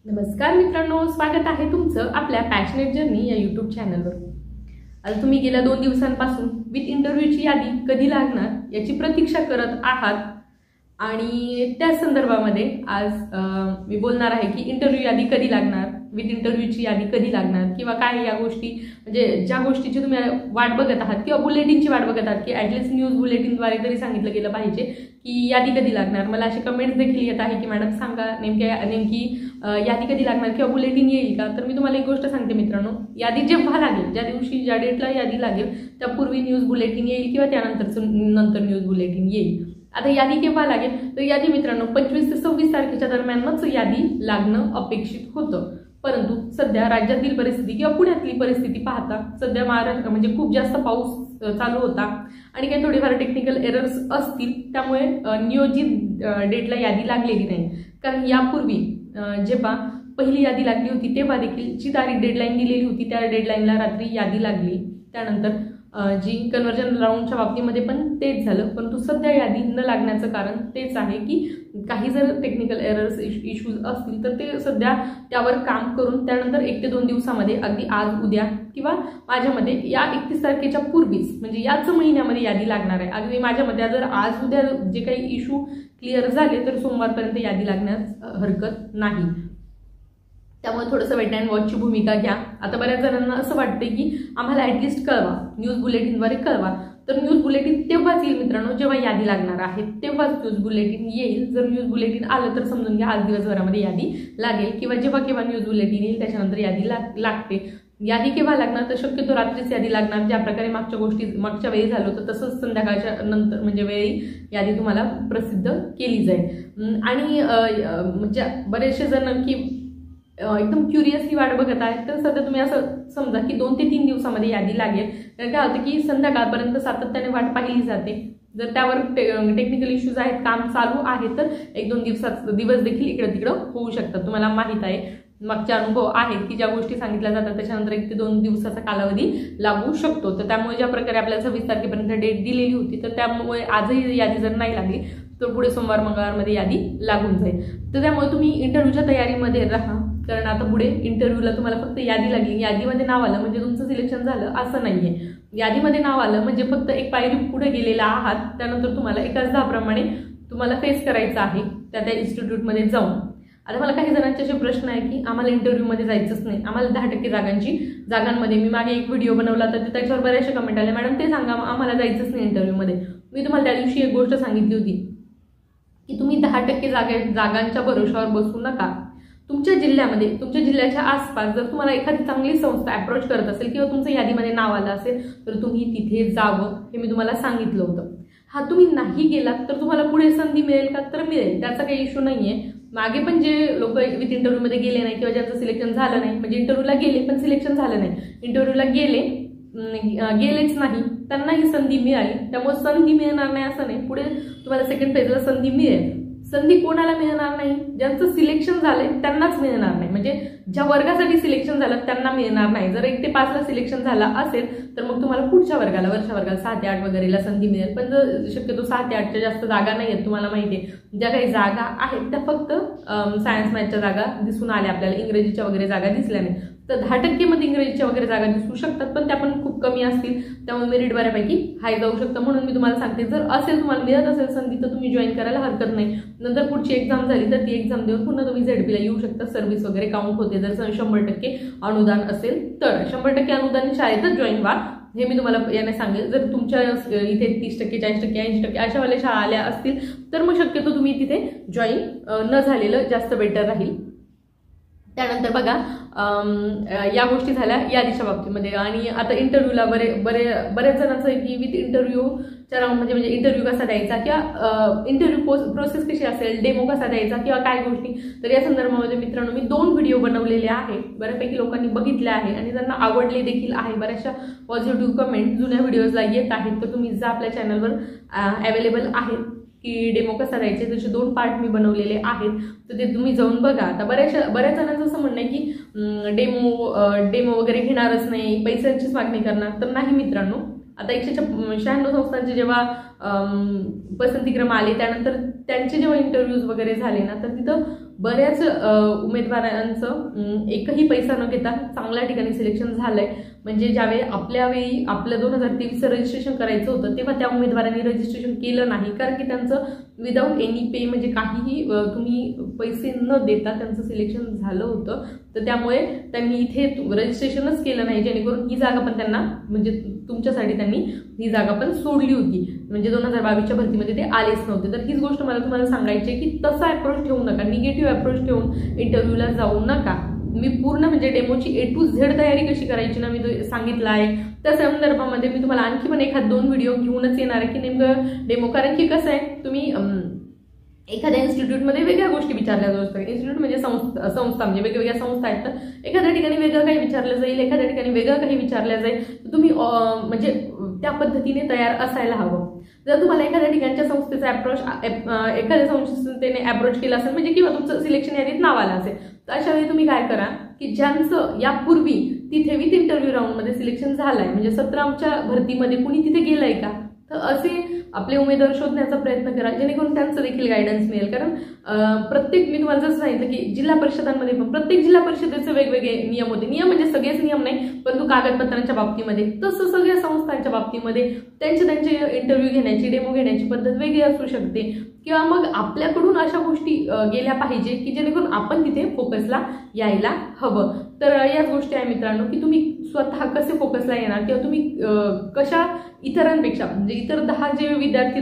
नमस्कार मित्रांनो, स्वागत आहे तुमचं आपल्या पॅशनेट जर्नी या यूट्यूब चॅनलवर। आज तुम्ही गेल्या 2 दिवसांपासून विथ इंटरव्ह्यूची यादी कधी लागणार याची प्रतीक्षा करत आहात आणि त्या संदर्भामध्ये आज मी बोलणार आहे की इंटरव्ह्यू यादी कधी लागणार, विथ इंटरव्ह्यूची यादी कधी लागणार किंवा काय या गोष्टी म्हणजे ज्या गोष्टीची तुम्ही वाट बघत आहात किंवा बुलेटिनची वाट बघत आहात की ॲटलिस्ट न्यूज बुलेटिनद्वारे तरी सांगितलं गेलं पाहिजे की यादी कधी लागणार। मला असे कमेंट्स देखील येत आहे की मॅडम सांगा नेमकी यादी कधी लागणार किंवा बुलेटिन येईल का। तर मी तुम्हाला एक गोष्ट सांगते मित्रांनो, यादी जेव्हा लागेल, ज्या दिवशी ज्या डेटला यादी लागेल त्यापूर्वी न्यूज बुलेटिन येईल किंवा त्यानंतर न्यूज बुलेटिन येईल। आता यादी केव्हा लागेल तर यादी मित्रांनो 25 ते 26 तारखेच्या दरम्यानच यादी लागणं अपेक्षित होतं। परंतु सध्या राज्यातील परिस्थिती किंवा पुण्यातली परिस्थिती पाहता सध्या महाराष्ट्र म्हणजे खूप जास्त पाऊस चालू होता आणि काही थोडेफार टेक्निकल एरर्स असतील, त्यामुळे नियोजित डेटला यादी लागलेली नाही। कारण यापूर्वी जेव्हा पहिली यादी लागली होती तेव्हा देखील जी तारीख डेडलाईन दिलेली होती त्या डेडलाईनला रात्री यादी लागली। त्यानंतर जी कन्व्हर्जन राऊंडच्या बाबतीमध्ये पण तेच झालं, परंतु सध्या यादी न लागण्याचं कारण तेच आहे की काही जर टेक्निकल एरर्स इश्यूज असतील तर ते सध्या त्यावर काम करून त्यानंतर 1 ते 2 दिवसामध्ये अगदी आज उद्या किंवा माझ्या मते या 31 तारखेच्या पूर्वीच म्हणजे याच महिन्यामध्ये यादी लागणार आहे। अगदी माझ्या मते जर आज उद्या जे काही इश्यू क्लिअर झाले तर सोमवारपर्यंत यादी लागण्यास हरकत नाही। त्यामुळे थोडंसं वेट अँड वॉचची भूमिका घ्या। आता बऱ्याच जणांना असं वाटते की आम्हाला ॲटलिस्ट कळवा, न्यूज बुलेटिनद्वारे कळवा। तर न्यूज बुलेटिन तेव्हाच येईल मित्रांनो जेव्हा यादी लागणार आहे, तेव्हाच न्यूज बुलेटिन येईल। जर न्यूज बुलेटिन आलं तर समजून घ्या आज दिवसभरामध्ये यादी लागेल किंवा जेव्हा न्यूज बुलेटिन येईल त्याच्यानंतर यादी लागते। यादी केव्हा लागणार तर शक्यतो रात्रीच यादी लागणार, ज्या प्रकारे मागच्या वेळी झालं होतं तसंच संध्याकाळच्या नंतर म्हणजे वेळी यादी तुम्हाला प्रसिद्ध केली जाईल। आणि म्हणजे बरेचसे जण की एकदम क्युरियसली वाट बघत आहे तर सध्या तुम्ही असं समजा की 2 ते 3 दिवसामध्ये यादी लागेल। तर काय होतं की संध्याकाळपर्यंत सातत्याने वाट पाहिली जाते। जर त्यावर टेक्निकल इश्यूज आहेत, काम चालू आहे तर 1-2 दिवस देखील इकडं तिकडं होऊ शकतात। तुम्हाला माहीत आहे, मागचे अनुभव आहेत की ज्या गोष्टी सांगितल्या जातात त्याच्यानंतर 1 ते 2 दिवसाचा कालावधी लागू शकतो। तर त्यामुळे ज्या प्रकारे आपल्याला 26 तारखेपर्यंत डेट दिलेली होती तर त्यामुळे आजही यादी जर नाही लागली तर पुढे सोमवार मंगळवारमध्ये यादी लागून जाईल। तर त्यामुळे तुम्ही इंटरव्ह्यूच्या तयारीमध्ये राहा, कारण आता पुढे इंटरव्ह्यूला तुम्हाला फक्त यादी लागली, यादीमध्ये नाव आलं म्हणजे तुमचं सिलेक्शन झालं असं नाहीये। यादीमध्ये नाव आलं म्हणजे फक्त एक पायरी पुढे गेलेला आहात, त्यानंतर तुम्हाला एकाच धाप्रमाणे तुम्हाला फेस करायचं आहे त्या इन्स्टिट्यूटमध्ये जाऊन। आता मला काही जणांचे असे प्रश्न आहे की आम्हाला इंटरव्ह्यूमध्ये जायचंच नाही, आम्हाला 10% जागांमध्ये मी मागे एक व्हिडिओ बनवला तर त्याच्यावर बऱ्याचशा कमेंट आले, मॅडम ते सांगा आम्हाला जायचंच नाही इंटरव्ह्यूमध्ये। मी तुम्हाला त्या दिवशी एक गोष्ट सांगितली होती की तुम्ही 10% जागांच्या भरोशावर बसू नका। तुमच्या जिल्ह्यामध्ये, तुमच्या जिल्ह्याच्या आसपास जर तुम्हाला एखादी चांगली संस्था अप्रोच करत असेल किंवा तुमचं यादीमध्ये नाव आलं असेल तर तुम्ही तिथे जावं, हे मी तुम्हाला सांगितलं होतं। हा तुम्ही नाही गेलात तर तुम्हाला पुढे संधी मिळेल का तर मिळेल, त्याचा काही इश्यू नाहीये। मागे पण जे लोक विथ इंटरव्ह्यूमध्ये गेले नाही किंवा ज्यांचं सिलेक्शन झालं नाही, म्हणजे इंटरव्ह्यूला गेले पण सिलेक्शन झालं नाही, इंटरव्ह्यूला गेलेच नाही, त्यांना ही संधी मिळाली। त्यामुळे संधी मिळणार नाही असं नाही, पुढे तुम्हाला सेकंड फेजला संधी मिळेल। संधी कोणाला मिळणार नाही, ज्यांचं सिलेक्शन झालंय त्यांनाच मिळणार नाही, म्हणजे ज्या वर्गासाठी सिलेक्शन झालं त्यांना मिळणार नाही। जर 1 ते 5 ला सिलेक्शन झाला असेल तर मग तुम्हाला पुढच्या वर्गाला 6 ते 8 वगैरेला संधी मिळेल। पण जर शक्यतो 6 ते 8च्या जास्त जागा नाही आहेत, तुम्हाला माहिती आहे ज्या काही जागा आहेत त्या फक्त सायन्स मॅथच्या जागा दिसून आल्या आपल्याला, इंग्रजीच्या वगैरे जागा दिसल्या नाही। तर 10% मध्ये इंग्रजीच्या वगैरे जागा दिसू शकतात पण त्या पण खूप कमी असतील, त्यामुळे मेरिट बऱ्यापैकी हाय जाऊ शकतं। म्हणून मी तुम्हाला सांगते जर असेल तुम्हाला मिळत असेल संधी तर तुम्ही जॉईन करायला हरकत नाही। नंतर पुढची एक्झाम झाली तर ती एक्झाम देऊन पुन्हा तुम्ही ZP ला येऊ शकता, सर्व्हिस वगैरे काउंट होते। जर 100% अनुदान असेल तर 100% अनुदान शाळेतच जॉईन व्हा, हे मी तुम्हाला याने सांगेल। जर तुमच्या इथे 30%, 40%, 80% अशावाल्या शाळा आल्या असतील तर मग शक्यतो तुम्ही तिथे जॉईन न झालेलं जास्त बेटर राहील। त्यानंतर बघा या गोष्टी झाल्या यादीच्या बाबतीमध्ये। आणि आता इंटरव्ह्यूला बऱ्याच जणांचं आहे की विथ इंटरव्ह्यूच्या राऊंडमध्ये म्हणजे इंटरव्ह्यू कसा द्यायचा किंवा इंटरव्ह्यू प्रोसेस कशी असेल, डेमो कसा द्यायचा किंवा काय गोष्टी। तर या संदर्भामध्ये मित्रांनो मी 2 व्हिडिओ बनवलेले आहे, बऱ्यापैकी लोकांनी बघितले आहे आणि त्यांना आवडले देखील आहे। बऱ्याचशा पॉझिटिव्ह कमेंट जुन्या व्हिडिओजला येत आहेत, तर तुम्ही जा आपल्या चॅनलवर अवेलेबल आहेत की डेमो कसा द्यायचे, त्याचे 2 पार्ट मी बनवलेले आहेत, तर ते तुम्ही जाऊन बघा। आता बऱ्याच जणांचं असं म्हणणं आहे की डेमो वगैरे घेणारच नाही, पैशांचीच मागणी करणार, तर नाही मित्रांनो। आता 196 संस्थांचे जेव्हा पसंतीक्रम आले त्यानंतर त्यांचे जेव्हा इंटरव्ह्यूज वगैरे झाले ना, तर तिथं बऱ्याच उमेदवारांचं एकही पैसा न घेता चांगल्या ठिकाणी सिलेक्शन झालंय. म्हणजे ज्यावेळी आपल्यावेळी आपलं 2023चं रजिस्ट्रेशन करायचं होतं तेव्हा त्या उमेदवारांनी रजिस्ट्रेशन केलं नाही, कारण की त्यांचं विदाऊट एनी पे म्हणजे काहीही तुम्ही पैसे न देता त्यांचं सिलेक्शन झालं होतं. तर त्यामुळे त्यांनी इथे रजिस्ट्रेशनच केलं नाही, जेणेकरून ही जागा पण त्यांना म्हणजे तुमच्यासाठी त्यांनी ही जागा पण सोडली होती. म्हणजे 2022च्या भरतीमध्ये ते आलेच नव्हते. तर हीच गोष्ट मला तुम्हाला सांगायची आहे की तसा अप्रोच ठेवू नका, निगेटिव्ह अप्रोच ठेवून इंटरव्ह्यूला जाऊ नका. मी पूर्ण म्हणजे डेमोची A to Z तयारी कशी करायची ना मी सांगितलं आहे. त्या संदर्भामध्ये मी तुम्हाला आणखी पण 1-2 व्हिडिओ घेऊनच येणार आहे की नेमकं डेमो, कारण की कसं आहे तुम्ही एखाद्या इन्स्टिट्यूटमध्ये वेगळ्या गोष्टी विचारल्या जाऊ शकतात. इन्स्टिट्यूट म्हणजे संस्था म्हणजे वेगवेगळ्या संस्था आहेत. तर एखाद्या ठिकाणी वेगळं काही विचारलं जाईल, एखाद्या ठिकाणी वेगळं काही विचारलं जाईल. तर तुम्ही म्हणजे त्या पद्धतीने तयार असायला हवं. जर तुम्हाला एखाद्या ठिकाणच्या संस्थेचा अप्रोच एखाद्या संस्थेने अप्रोच केला असेल म्हणजे किंवा तुमचं सिलेक्शन यादीत नाव आलं असेल, तर अशा वेळी तुम्ही काय करा की ज्यांचं यापूर्वी तिथे विथ इंटरव्ह्यू राऊंडमध्ये सिलेक्शन झालंय म्हणजे 17च्या भरतीमध्ये कुणी तिथे गेलंय का, तर असे आपले उमेदवार शोधण्याचा प्रयत्न करा, जेणेकरून त्यांचं देखील गायडन्स मिळेल. कारण प्रत्येक मी तुम्हाला जसं सांगितलं की जिल्हा परिषदांमध्ये पण प्रत्येक जिल्हा परिषदेचे वेगवेगळे नियम होते. नियम म्हणजे सगळेच नियम नाही, परंतु कागदपत्रांच्या बाबतीमध्ये तसं सगळ्या संस्थांच्या बाबतीमध्ये त्यांचे इंटरव्ह्यू घेण्याची डेमो घेण्याची पद्धत वेगळी असू शकते. किंवा मग आपल्याकडून अशा गोष्टी गेल्या पाहिजे की जेणेकरून आपण तिथे फोकसला यायला हवं. तर याच गोष्टी आहे मित्रांनो की तुम्ही स्वतः कसे फोकसला येणार किंवा तुम्ही कशा इतरांपेक्षा म्हणजे इतर 10 जे विद्यार्थी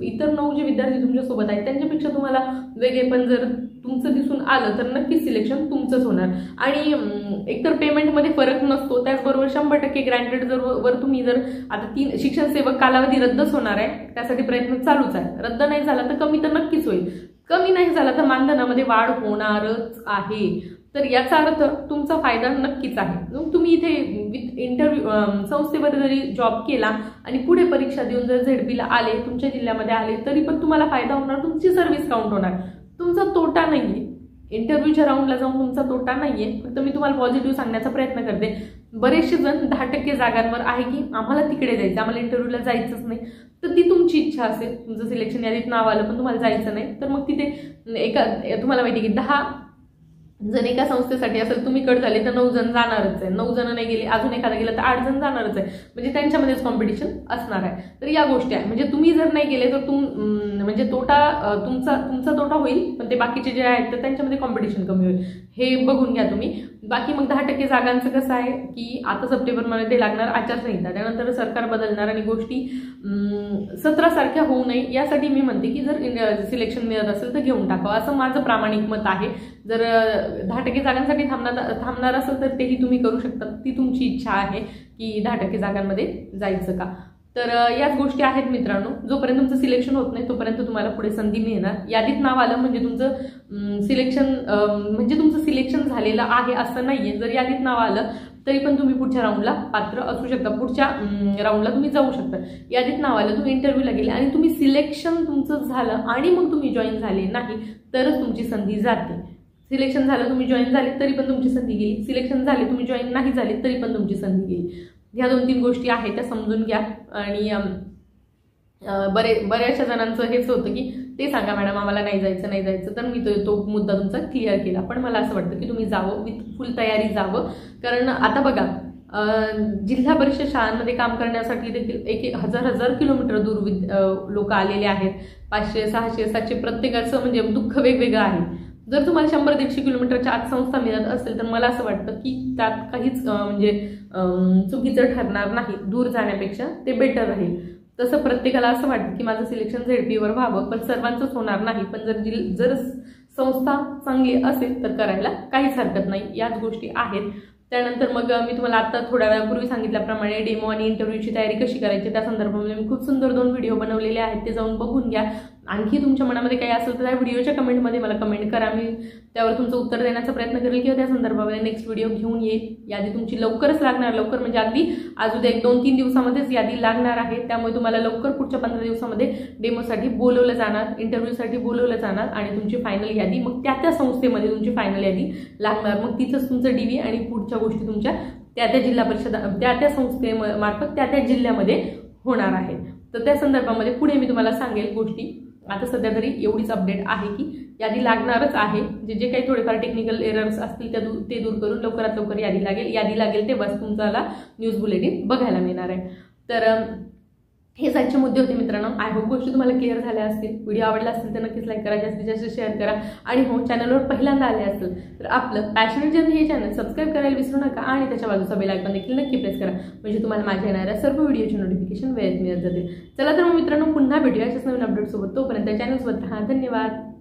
इतर 9 जे विद्यार्थी तुमच्यासोबत आहेत त्यांच्यापेक्षा तुम्हाला वेगळेपण जर तुमचं दिसून आलं तर नक्कीच सिलेक्शन तुमचंच होणार. आणि एकतर पेमेंटमध्ये फरक नसतो, त्याचबरोबर 100% ग्रँटेड वर तुम्ही जर आता 3 शिक्षण सेवक कालावधी रद्दच होणार आहे, त्यासाठी प्रयत्न चालूच आहे. रद्द नाही झाला तर कमी तर नक्कीच होईल, कमी नाही झाला तर मानधनामध्ये वाढ होणारच आहे. तर याचा अर्थ तुमचा फायदा नक्कीच आहे. मग तुम्ही इथे विथ इंटरव्ह्यू संस्थेमध्ये जरी जॉब केला आणि पुढे परीक्षा देऊन जर झेडपीला आले, तुमच्या जिल्ह्यामध्ये आले, तरी पण तुम्हाला फायदा होणार, तुमची सर्व्हिस काउंट होणार, तुमचा तोटा नाहीये. इंटरव्ह्यूच्या राऊंडला जाऊन तुमचा तोटा नाहीये. फक्त मी तुम्हाला पॉझिटिव्ह सांगण्याचा प्रयत्न करते. बरेचसे जण 10% जागांवर आहे की आम्हाला तिकडे जायचं, आम्हाला इंटरव्ह्यूला जायचंच नाही. तर ती तुमची इच्छा असेल, तुमचं सिलेक्शन यादीत नाव आलं पण तुम्हाला जायचं नाही, तर मग तिथे तुम्हाला माहिती की 10 जण एका संस्थेसाठी असेल, तुम्ही कट झाले तर 9 जण जाणारच आहे. 9 जण नाही गेले, अजून एखादा गेला तर 8 जण जाणारच आहे. म्हणजे त्यांच्यामध्येच कॉम्पिटिशन असणार आहे. तर या गोष्टी आहे. म्हणजे तुम्ही जर नाही गेले तर म्हणजे तोटा तुमचा तोटा होईल, पण ते बाकीचे जे आहेत तर त्यांच्यामध्ये कॉम्पिटिशन कमी होईल, हे बघून घ्या तुम्ही. बाकी मग 10% जागांचं कसं आहे की आता सप्टेंबरमध्ये लागणार आचारसंहिता, त्यानंतर सरकार बदलणार आणि गोष्टी 17 सारख्या होऊ नये यासाठी मी म्हणते की जर सिलेक्शन मिळत असेल तर घेऊन टाकावं, असं माझं प्रामाणिक मत आहे. जर 10% जागांसाठी थांबणार असेल तर तेही तुम्ही करू शकता, ती तुमची इच्छा आहे की 10% जागांमध्ये जायचं का. तर याच गोष्टी आहेत मित्रांनो. जोपर्यंत तुमचं सिलेक्शन होत नाही तोपर्यंत तुम्हाला पुढे संधी मिळणार. यादीत नाव आलं म्हणजे तुमचं सिलेक्शन झालेलं आहे असं नाहीये. जर यादीत नाव आलं तरी पण तुम्ही पुढच्या राऊंडला पात्र असू शकता, पुढच्या राऊंडला तुम्ही जाऊ शकता. यादीत नाव आलं, तुम्ही इंटरव्ह्यूला गेले आणि तुम्ही सिलेक्शन तुमचं झालं आणि मग तुम्ही जॉईन झाले नाही तरच तुमची संधी जाते. सिलेक्शन झालं, तुम्ही जॉईन झाले तरी पण तुमची संधी गेली, सिलेक्शन झाले तुम्ही जॉईन नाही झाले तरी पण तुमची संधी गेली. ह्या 2-3 गोष्टी आहेत त्या समजून घ्या. आणि बऱ्याचशा जणांचं हेच होतं की ते सांगा मॅडम आम्हाला नाही जायचं, तर मी तो मुद्दा तुमचा क्लिअर केला. पण मला असं वाटतं की तुम्ही जावं, विथ फुल तयारी जावं. कारण आता बघा जिल्हा परिषद शाळांमध्ये काम करण्यासाठी देखील 1000 किलोमीटर दूर लोक आलेले आहेत. 500, 600, 700 प्रत्येकाचं म्हणजे दुःख वेगवेगळं आहे. जर तुम्हाला 100-150 किलोमीटरच्या आत संस्था मिळत असेल तर मला असं वाटतं की त्यात काहीच म्हणजे चुकीचं ठरणार नाही. दूर जाण्यापेक्षा ते बेटर राहील. तसं प्रत्येकाला असं वाटतं की माझं सिलेक्शन झेडपीवर व्हावं, पण सर्वांचंच होणार नाही. पण जर संस्था चांगली असेल तर करायला काहीच हरकत नाही. याच गोष्टी आहेत. त्यानंतर मग मी तुम्हाला आता थोड्या वेळापूर्वी सांगितल्याप्रमाणे डेमो आणि इंटरव्ह्यूची तयारी कशी करायची त्या संदर्भामध्ये मी खूप सुंदर 2 व्हिडिओ बनवलेले आहेत, ते जाऊन बघून घ्या. आणखी तुमच्या मनामध्ये काही असेल तर त्या व्हिडिओच्या कमेंटमध्ये मला कमेंट करा, मी त्यावर तुमचं उत्तर देण्याचा प्रयत्न करेल किंवा त्या संदर्भामध्ये नेक्स्ट व्हिडिओ घेऊन येईल. यादी तुमची लवकरच लागणार, लवकर म्हणजे अगदी आज उद्या 1-2-3 दिवसामध्येच यादी लागणार आहे. त्यामुळे तुम्हाला लवकर पुढच्या 15 दिवसामध्ये डेमोसाठी बोलवलं जाणार, इंटरव्ह्यूसाठी बोलवलं जाणार आणि तुमची फायनल यादी मग त्या संस्थेमध्ये तुमची फायनल यादी लागणार. मग तिथंच तुमचं DV आणि पुढच्या गोष्टी तुमच्या त्या जिल्हा परिषद त्या संस्थेमार्फत त्या जिल्ह्यामध्ये होणार आहे. तर त्या संदर्भामध्ये पुढे मी तुम्हाला सांगेल गोष्टी. आता सध्या तरी एवढीच अपडेट आहे की यादी लागणारच आहे. जे काही थोडेफार टेक्निकल एरर्स असतील ते दूर करून लवकरात लवकर यादी लागेल तेव्हाच तुमच्याला न्यूज बुलेटिन बघायला मिळणार आहे. तर हेच आजचे मुद्दे होते मित्रांनो. आय होप गोष्टी तुम्हाला क्लिअर झाल्या असतील. व्हिडिओ आवडला असेल तर नक्कीच लाईक करा, जास्तीत जास्त शेअर करा आणि हो, चॅनलवर पहिल्यांदा आले असेल तर आपलं पॅशनेट जर्नी हे चॅनल सबस्क्राईब करायला विसरू नका आणि त्याच्या बाजूचा बेल आयकॉन देखील नक्की प्रेस करा, म्हणजे तुम्हाला माझ्या येणाऱ्या सर्व व्हिडिओची नोटिफिकेशन वेळेत मिळत जातील. चला तर मग मित्रांनो, पुन्हा भेटूया अशाच नवीन अपडेट सोबत. तोपर्यंत चॅनल सोबत राहा. धन्यवाद.